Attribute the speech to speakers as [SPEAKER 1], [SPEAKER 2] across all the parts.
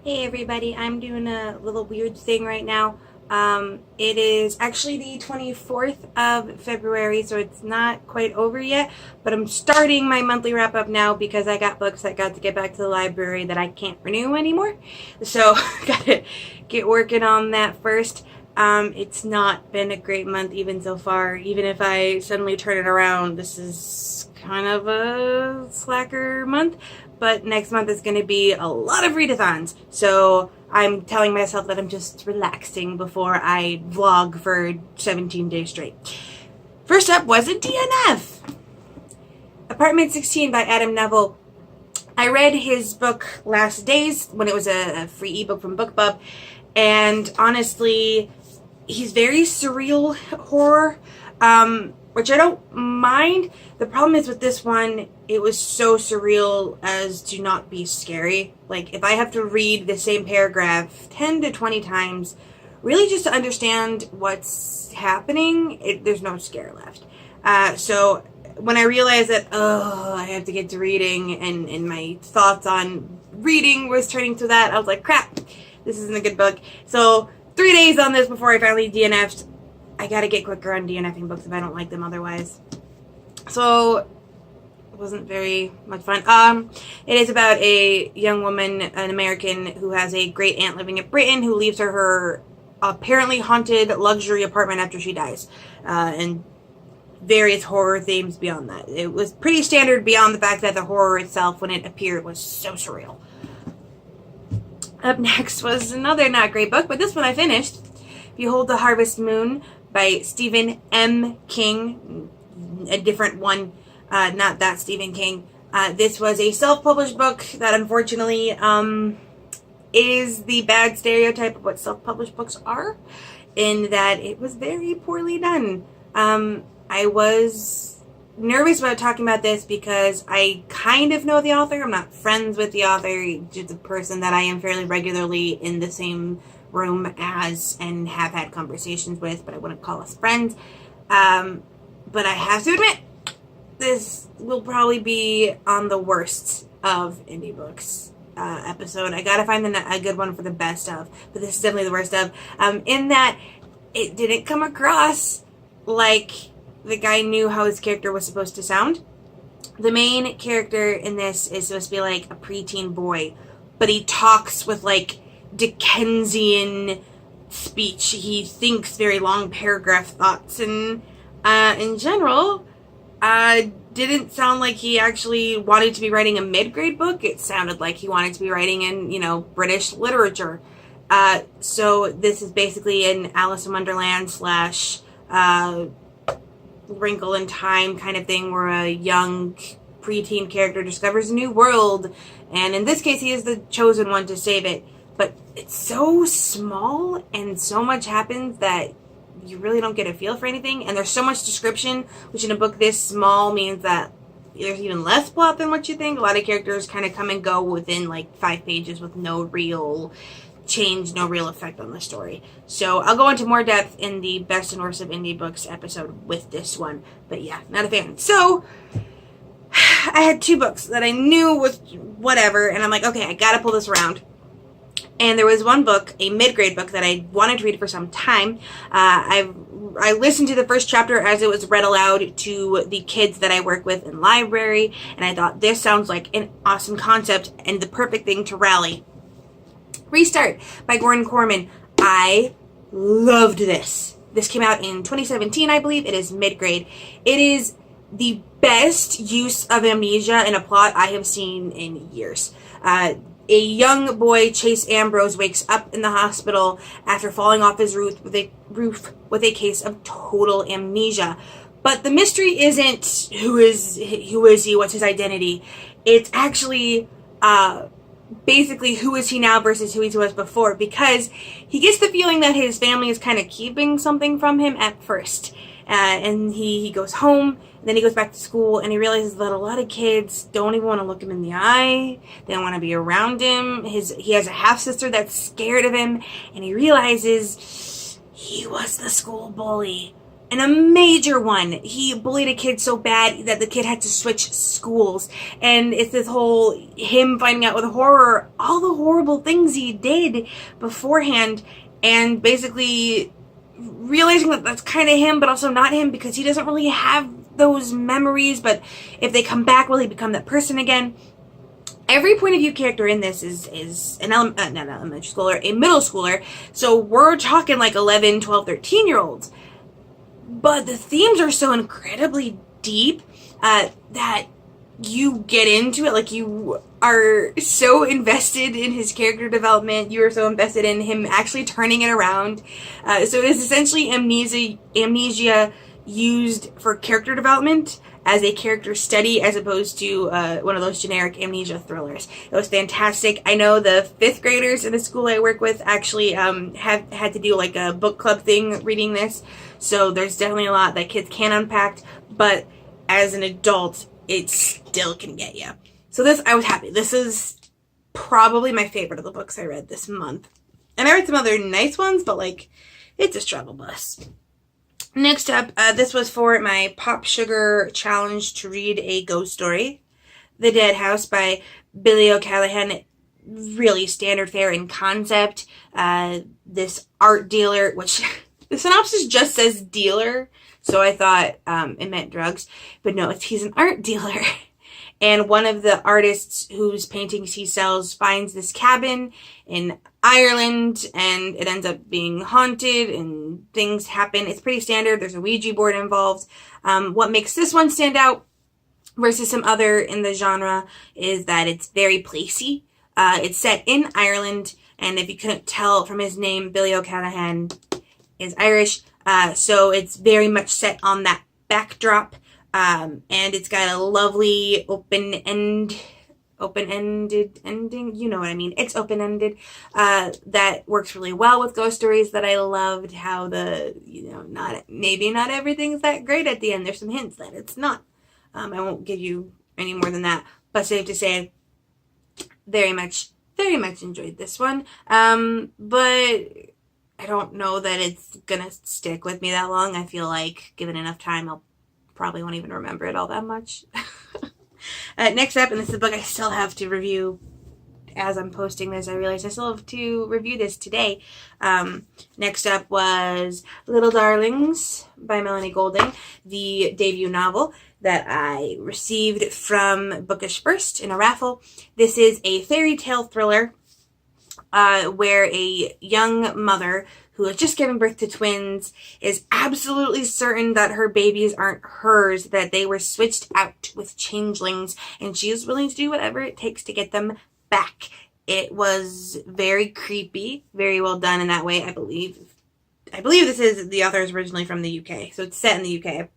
[SPEAKER 1] Hey everybody, I'm doing a little weird thing right now. It is actually the 24th of February, so it's not quite over yet, but I'm starting my monthly wrap up now because I got books that got to get back to the library that I can't renew anymore. So, gotta get working on that first. It's not been a great month even so far. Even if I suddenly turn it around, this is kind of a slacker month. But next month is going to be a lot of readathons. So I'm telling myself that I'm just relaxing before I vlog for 17 days straight. First up was a DNF. Apartment 16 by Adam Neville. I read his book Last Days when it was a free ebook from BookBub. And honestly, he's very surreal horror, which I don't mind. The problem is with this one, it was so surreal as to not be scary. Like, if I have to read the same paragraph 10 to 20 times, really just to understand what's happening, there's no scare left. So when I realized that, I have to get to reading, and my thoughts on reading was turning to that, I was like, crap, this isn't a good book. So 3 days on this before I finally DNF'd. I gotta get quicker on DNFing books if I don't like them otherwise. So it wasn't very much fun. It is about a young woman, an American, who has a great aunt living in Britain who leaves her apparently haunted luxury apartment after she dies. And various horror themes beyond that. It was pretty standard beyond the fact that the horror itself, when it appeared, was so surreal. Up next was another not great book, but this one I finished. Behold the Harvest Moon by Stephen M. King. A different one, not that Stephen King. This was a self-published book that unfortunately is the bad stereotype of what self-published books are, in that it was very poorly done. I was nervous about talking about this because I kind of know the author. I'm not friends with the author, just a person that I am fairly regularly in the same room as and have had conversations with, but I wouldn't call us friends. But I have to admit, this will probably be on the worst of indie books episode. I gotta find a good one for the best of, but this is definitely the worst of. In that it didn't come across like the guy knew how his character was supposed to sound. The main character in this is supposed to be like a preteen boy, but he talks with like Dickensian speech. He thinks very long paragraph thoughts, and in general, didn't sound like he actually wanted to be writing a mid-grade book. It sounded like he wanted to be writing in, British literature. So this is basically an Alice in Wonderland slash Wrinkle in Time kind of thing, where a young preteen character discovers a new world, and in this case he is the chosen one to save it. But it's so small and so much happens that you really don't get a feel for anything, and there's so much description, which in a book this small means that there's even less plot than what you think. A lot of characters kind of come and go within like 5 pages with no real change, no real effect on the story. So I'll go into more depth in the best and worst of indie books episode with this one, but yeah, not a fan. So I had 2 books that I knew was whatever, and I'm like, okay, I gotta pull this around. And there was one book, a mid-grade book, that I wanted to read for some time. I listened to the first chapter as it was read aloud to the kids that I work with in library, and I thought, this sounds like an awesome concept and the perfect thing to rally. Restart by Gordon Corman. I loved this. This came out in 2017, I believe. It is mid-grade. It is the best use of amnesia in a plot I have seen in years. A young boy, Chase Ambrose, wakes up in the hospital after falling off his roof with a case of total amnesia. But the mystery isn't who is he, what's his identity. It's actually basically who is he now versus who he was before, because he gets the feeling that his family is kind of keeping something from him at first. And he goes home, then he goes back to school, and he realizes that a lot of kids don't even want to look him in the eye. They don't want to be around him. He has a half-sister that's scared of him, and he realizes he was the school bully. and a major one. He bullied a kid so bad that the kid had to switch schools. And it's this whole him finding out with horror all the horrible things he did beforehand, and basically realizing that that's kind of him, but also not him, because he doesn't really have those memories. But if they come back, will he become that person again? Every point of view character in this is not an elementary schooler, a middle schooler. So we're talking like 11, 12, 13-year-olds. But the themes are so incredibly deep that you get into it. Like, you are so invested in his character development. You are so invested in him actually turning it around. So it is essentially amnesia used for character development as a character study, as opposed to one of those generic amnesia thrillers. It was fantastic. I know the 5th graders in the school I work with actually have had to do like a book club thing reading this. So there's definitely a lot that kids can unpack, but as an adult, it still can get you. So this, I was happy. This is probably my favorite of the books I read this month. And I read some other nice ones, but like, it's a struggle bus. Next up, this was for my Pop Sugar challenge to read a ghost story. The Dead House by Billy O'Callahan. Really standard fare in concept. This art dealer, which the synopsis just says dealer, so I thought it meant drugs. But no, he's an art dealer. And one of the artists whose paintings he sells finds this cabin in Ireland, and it ends up being haunted and things happen. It's pretty standard. There's a Ouija board involved. What makes this one stand out versus some other in the genre is that it's very placey. It's set in Ireland, and if you couldn't tell from his name, Billy O'Callahan is Irish. So it's very much set on that backdrop. And it's got a lovely open-ended ending. You know what I mean. It's open-ended. That works really well with ghost stories that I loved. How maybe not everything's that great at the end. There's some hints that it's not. I won't give you any more than that. But safe to say, very much enjoyed this one. But I don't know that it's gonna stick with me that long. I feel like given enough time, I'll probably won't even remember it all that much. Next up, and this is a book I still have to review as I'm posting this. I realized I still have to review this today. Next up was Little Darlings by Melanie Golding, the debut novel that I received from Bookish First in a raffle. This is a fairy tale thriller where a young mother who has just given birth to twins is absolutely certain that her babies aren't hers, that they were switched out with changelings, and she is willing to do whatever it takes to get them back. It was very creepy, very well done in that way. I believe this is, the author is originally from the UK, so it's set in the UK.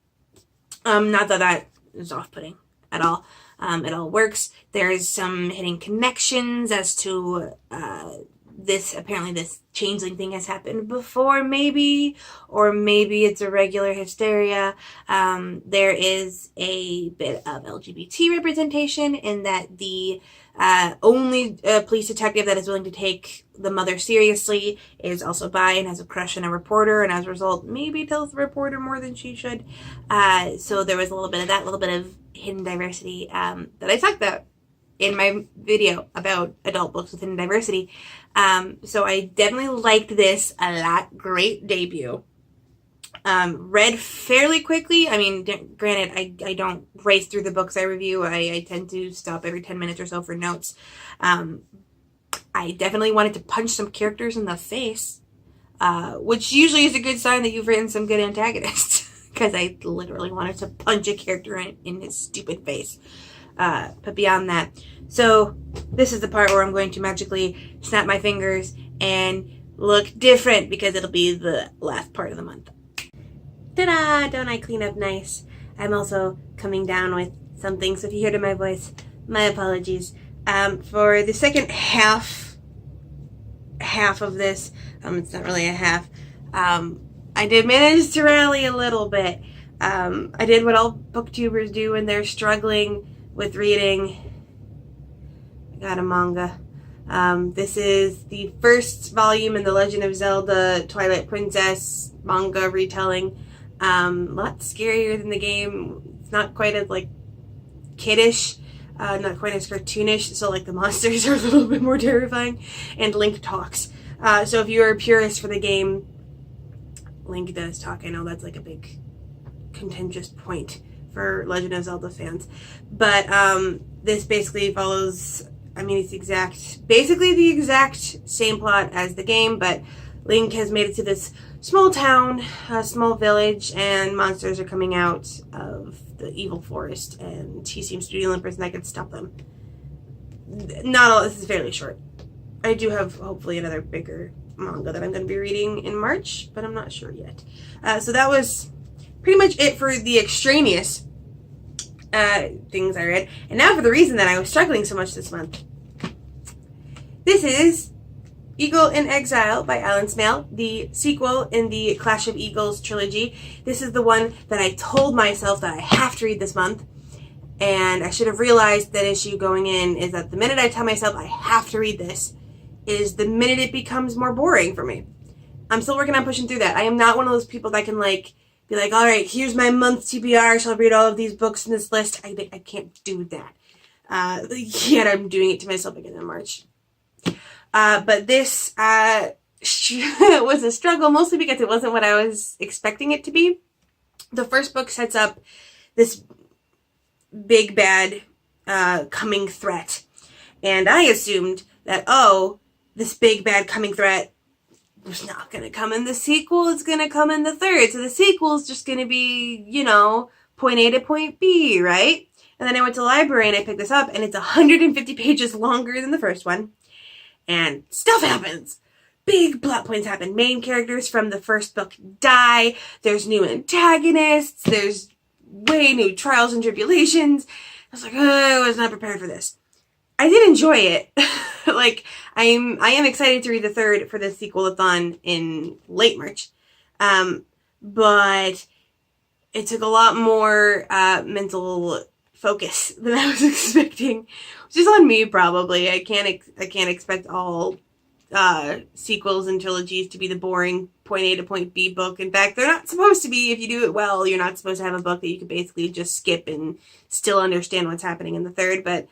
[SPEAKER 1] Not that is off-putting at all. It all works. There's some hidden connections as to apparently this changeling thing has happened before, maybe, or maybe it's a regular hysteria. There is a bit of LGBT representation in that the only police detective that is willing to take the mother seriously is also bi and has a crush on a reporter, and as a result maybe tells the reporter more than she should. So there was a little bit of that, a little bit of hidden diversity that I talked about in my video about adult books with hidden diversity. So I definitely liked this a lot. Great debut. Read fairly quickly. I mean, granted, I don't race through the books I review. I tend to stop every 10 minutes or so for notes. I definitely wanted to punch some characters in the face, which usually is a good sign that you've written some good antagonists, because I literally wanted to punch a character in his stupid face. But beyond that, so this is the part where I'm going to magically snap my fingers and look different, because it'll be the last part of the month. Ta-da! Don't I clean up nice? I'm also coming down with something, so if you hear to my voice, my apologies. For the second half of this, it's not really a half, I did manage to rally a little bit. I did what all booktubers do when they're struggling with reading. I got a manga. This is the first volume in the Legend of Zelda Twilight Princess manga retelling. A lot scarier than the game. It's not quite as like kiddish, not quite as cartoonish, so like the monsters are a little bit more terrifying, and Link talks. So if you're a purist for the game, Link does talk. I know that's like a big contentious point for Legend of Zelda fans, but this basically follows, I mean, it's basically the exact same plot as the game, but Link has made it to this small town, a small village, and monsters are coming out of the evil forest, and he seems to be the only person that can stop them. Not all, this is fairly short. I do have, hopefully, another bigger manga that I'm going to be reading in March, but I'm not sure yet. So that was pretty much it for the extraneous things I read. And now for the reason that I was struggling so much this month. This is Eagle in Exile by Alan Smale, the sequel in the Clash of Eagles trilogy. This is the one that I told myself that I have to read this month, and I should have realized that issue going in is that the minute I tell myself I have to read this is the minute it becomes more boring for me. I'm still working on pushing through that. I am not one of those people that can like be like, all right, here's my month TBR, so I'll read all of these books in this list. I can't do that. Yet I'm doing it to myself again in March. But this was a struggle, mostly because it wasn't what I was expecting it to be. The first book sets up this big bad coming threat. And I assumed that, oh, this big bad coming threat was not going to come in the sequel, it's going to come in the third. So the sequel is just going to be, you know, point A to point B, right? And then I went to the library and I picked this up, and it's 150 pages longer than the first one. And stuff happens. Big plot points happen. Main characters from the first book die. There's new antagonists. There's way new trials and tribulations. I was like, oh, I was not prepared for this. I did enjoy it. Like, I am excited to read the third for the sequel-a-thon in late March. But it took a lot more mental focus than I was expecting, which is on me probably. I can't expect all sequels and trilogies to be the boring point A to point B book. In fact, they're not supposed to be. If you do it well, you're not supposed to have a book that you can basically just skip and still understand what's happening in the third. But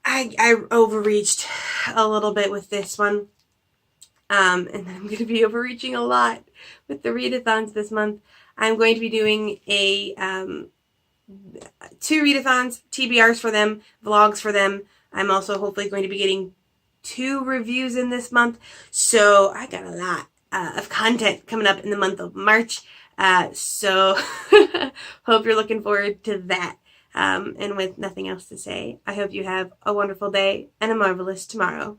[SPEAKER 1] I overreached a little bit with this one. And then I'm going to be overreaching a lot with the readathons this month. I'm going to be doing a 2 readathons, TBRs for them, vlogs for them. I'm also hopefully going to be getting 2 reviews in this month. So I got a lot of content coming up in the month of March. So hope you're looking forward to that. And with nothing else to say, I hope you have a wonderful day and a marvelous tomorrow.